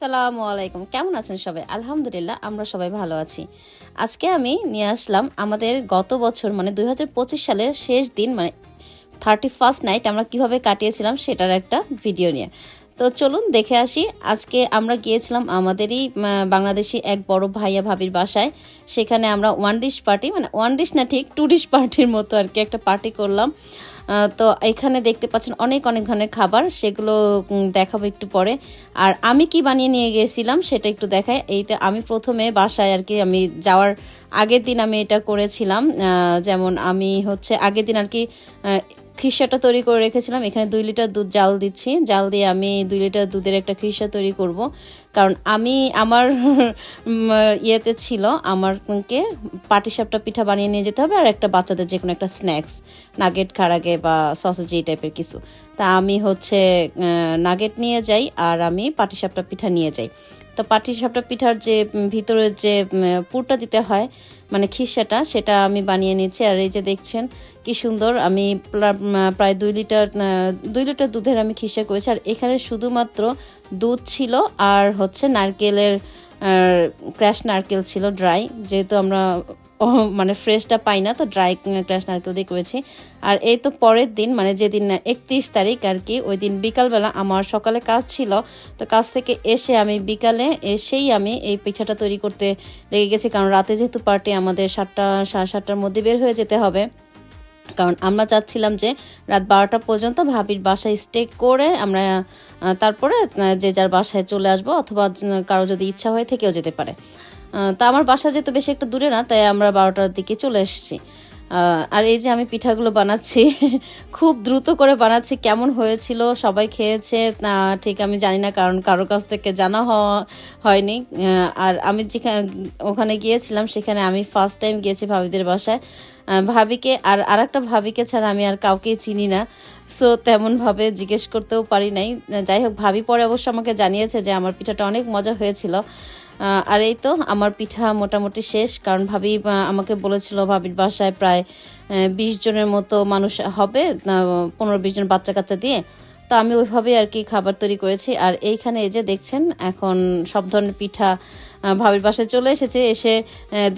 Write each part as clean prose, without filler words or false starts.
আসসালামু আলাইকুম, কেমন আছেন সবাই? আলহামদুলিল্লাহ আমরা সবাই ভালো আছি। আজকে আমি নিয়ে আসলাম আমাদের গত বছর মানে 2025 সালের শেষ দিন মানে 31st নাইট আমরা কিভাবে কাটিয়েছিলাম সেটার একটা ভিডিও নিয়ে। তো চলুন দেখে আসি। আজকে আমরা গিয়েছিলাম আমাদেরই বাংলাদেশি এক বড় ভাইয়া ভাবির বাসায়। সেখানে আমরা ওয়ান ডিশ পার্টি মানে ওয়ান ডিশ না, ঠিক টু ডিশ পার্টির মতো আর কি একটা পার্টি করলাম। তো এখানে দেখতে পাচ্ছেন অনেক অনেক ধরনের খাবার, সেগুলো দেখাবো একটু পরে। আর আমি কি বানিয়ে নিয়ে গিয়েছিলাম সেটা একটু দেখাই। এইতে আমি প্রথমে বাসায় আর কি আমি যাওয়ার আগের দিন আমি এটা করেছিলাম। যেমন আমি হচ্ছে আগের দিন আর কি খিসাটা তৈরি করে রেখেছিলাম। এখানে 2 লিটার দুধ জাল দিচ্ছি, জাল দিয়ে আমি 2 লিটার দুধের একটা খিসা তৈরি করব। কারণ আমি আমার ইয়েতে ছিল আমারকে পাটিসাপটা পিঠা বানিয়ে নিয়ে যেতে হবে, আর একটা বাচ্চাদের যে কোনো একটা স্ন্যাক্স, নাগেট খাওয়ার আগে বা সসেজ এই টাইপের কিছু। তা আমি হচ্ছে নাগেট নিয়ে যাই আর আমি পাটিসাপটা পিঠা নিয়ে যাই। তো পাটিসাপটা পিঠার যে ভিতরের যে পুরটা দিতে হয় মানে খিসাটা, সেটা আমি বানিয়ে নিচ্ছি। আর এই যে দেখছেন কি সুন্দর, আমি প্রায় 2 লিটার দুধের আমি খিসা করেছি। আর এখানে শুধুমাত্র দুধ ছিল আর হচ্ছে নারকেলের ক্র্যাশ নারকেল ছিল ড্রাই, যেহেতু আমরা মানে ফ্রেশটা পাই না, তো ড্রাই ক্র্যাশ নারকেল দিয়ে করেছি। আর এই তো পরের দিন মানে যেদিন 31 তারিখ আর কি, ওই দিন বিকালবেলা আমার সকালে কাজ ছিল, তো কাজ থেকে এসে আমি বিকালে এসেই আমি এই পিঠাটা তৈরি করতে লেগে গেছি। কারণ রাতে যেহেতু পার্টি, আমাদের 7টা সাড়ে 7টার মধ্যে বের হয়ে যেতে হবে। কারণ আমরা চাচ্ছিলাম যে রাত 12টা পর্যন্ত ভাবির বাসায় স্টে করে আমরা তারপরে যে যার বাসায় চলে আসবো, অথবা কারো যদি ইচ্ছা হয় থেকেও যেতে পারে। তা আমার বাসা যেহেতু বেশি একটা দূরে না, তাই আমরা 12টার দিকে চলে এসেছি। আর এই যে আমি পিঠাগুলো বানাচ্ছি খুব দ্রুত করে বানাচ্ছি। কেমন হয়েছিল সবাই খেয়েছে না ঠিক আমি জানি না, কারণ কারো কাছ থেকে জানা হয়নি। আর আমি যেখানে ওখানে গিয়েছিলাম সেখানে আমি ফার্স্ট টাইম গিয়েছি ভাবিদের বাসায়। ভাবিকে আর একটা ভাবিকে ছাড়া আমি আর কাউকেই চিনি না, সো তেমনভাবে জিজ্ঞেস করতেও পারি নাই। যাই হোক, ভাবি পরে অবশ্য আমাকে জানিয়েছে যে আমার পিঠাটা অনেক মজা হয়েছিল। আর এই তো আমার পিঠা মোটামুটি শেষ, কারণ ভাবি আমাকে বলেছিল ভাবির বাসায় প্রায় 20 জনের মতো মানুষ হবে, 15-20 জন বাচ্চা কাচ্চা দিয়ে। তো আমি ওইভাবেই আর কি খাবার তৈরি করেছি। আর এইখানে এই যে দেখছেন এখন সব ধরনের পিঠা ভাবির বাসায় চলে এসেছে। এসে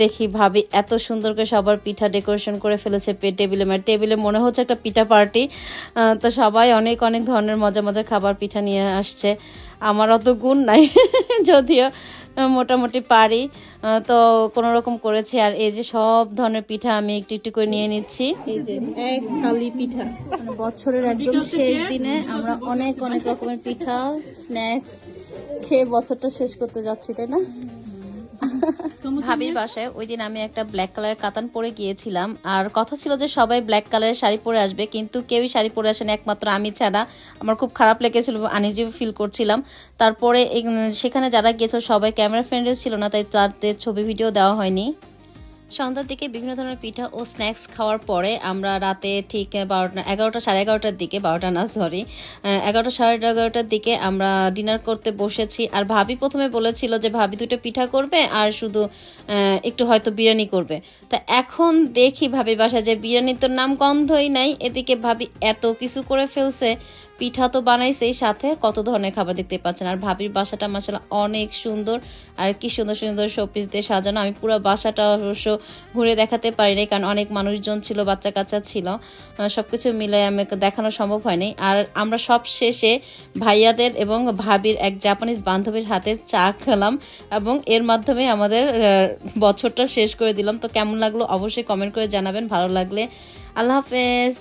দেখি ভাবি এত সুন্দর করে সবার পিঠা ডেকোরেশন করে ফেলেছে টেবিলে, মানে টেবিলে মনে হচ্ছে একটা পিঠা পার্টি। তো সবাই অনেক অনেক ধরনের মজা মজা খাবার পিঠা নিয়ে আসছে। আমার অত গুণ নাই যদিও মোটামুটি পারি, তো কোনো রকম করেছি। আর এই যে সব ধরনের পিঠা আমি একটু একটু করে নিয়ে নিচ্ছি। এই যে এক থালি পিঠা, মানে বছরের একদম শেষ দিনে আমরা অনেক অনেক রকমের পিঠা স্ন্যাক্স খেয়ে বছরটা শেষ করতে যাচ্ছি, তাই না? ভাবির বাসায় ওই দিন আমি একটা ব্ল্যাক কালারের কাতান পরে গিয়েছিলাম, আর কথা ছিল যে সবাই ব্ল্যাক কালারের শাড়ি পরে আসবে, কিন্তু কেউই শাড়ি পরে আসেনি একমাত্র আমি ছাড়া। আমার খুব খারাপ লেগেছিল, আনইজি ফিল করছিলাম। তারপরে সেখানে যারা গিয়েছিল সবাই ক্যামেরা ফ্রেন্ডলি ছিল না, তাই তাদের ছবি ভিডিও দেওয়া হয়নি। সন্ধ্যার দিকে বিভিন্ন ধরনের পিঠা ও স্ন্যাক্স খাওয়ার পরে আমরা রাতে ঠিক 11টা সাড়ে 11টার দিকে, 12টা না সরি 11টা সাড়ে 11টার দিকে আমরা ডিনার করতে বসেছি। আর ভাবি প্রথমে বলেছিল যে ভাবি 2টা পিঠা করবে আর শুধু একটু হয়তো বিরিয়ানি করবে। তা এখন দেখি ভাবির বাসায় যে বিরিয়ানির তো নাম গন্ধই নাই, এদিকে ভাবি এত কিছু করে ফেলছে। পিঠা তো বানাইছেই, সাথে কত ধরনের খাবার দেখতে পাচ্ছেন। আর ভাবির বাসাটা মাশাআল্লাহ অনেক সুন্দর, আর কি সুন্দর সুন্দর শোপিস দিয়ে সাজানো। আমি পুরো বাসাটা অবশ্য ঘুরে দেখাতে পারিনি, কারণ অনেক মানুষজন ছিল, বাচ্চা কাচ্চা ছিল, সবকিছু মিলে আমাকে দেখানো সম্ভব হয়নি। আর আমরা সব শেষে ভাইয়াদের এবং ভাবির এক জাপানিজ বান্ধবীর হাতের চা খেলাম, এবং এর মাধ্যমে আমাদের বছরটা শেষ করে দিলাম। তো কেমন লাগলো অবশ্যই কমেন্ট করে জানাবেন, ভালো লাগলে। আল্লাহ হাফেজ।